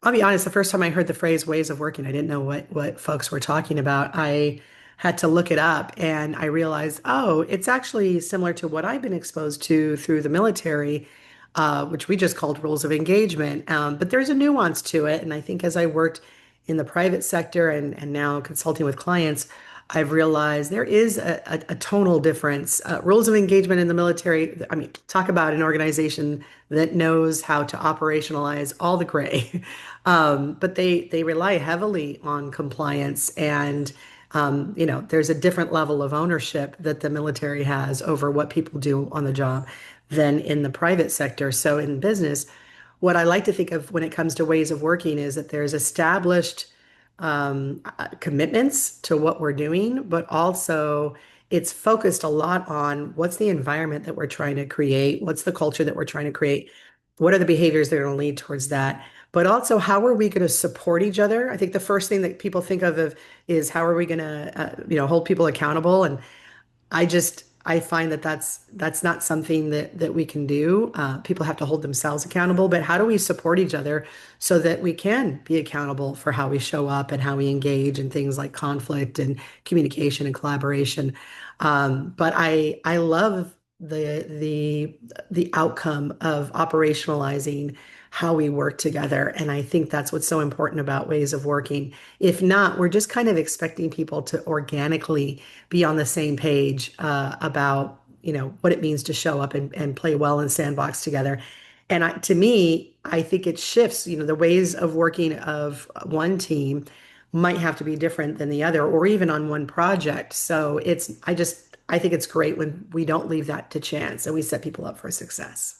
I'll be honest, the first time I heard the phrase ways of working, I didn't know what folks were talking about. I had to look it up and I realized, oh, it's actually similar to what I've been exposed to through the military, which we just called rules of engagement. But there's a nuance to it. And I think as I worked in the private sector and now consulting with clients, I've realized there is a tonal difference. Rules of engagement in the military, I mean, talk about an organization that knows how to operationalize all the gray. But they rely heavily on compliance and there's a different level of ownership that the military has over what people do on the job than in the private sector. So in business, what I like to think of when it comes to ways of working is that there's established commitments to what we're doing, but also it's focused a lot on what's the environment that we're trying to create, what's the culture that we're trying to create, what are the behaviors that are going to lead towards that, but also how are we going to support each other? I think the first thing that people think of is how are we going to, hold people accountable, and I find that that's not something that we can do. People have to hold themselves accountable, but how do we support each other so that we can be accountable for how we show up and how we engage in things like conflict and communication and collaboration? But I love the outcome of operationalizing how we work together, and I think that's what's so important about ways of working. If not, we're just kind of expecting people to organically be on the same page about what it means to show up and play well and sandbox together. And to me, I think it shifts. The ways of working of one team might have to be different than the other, or even on one project. So I think it's great when we don't leave that to chance and we set people up for success.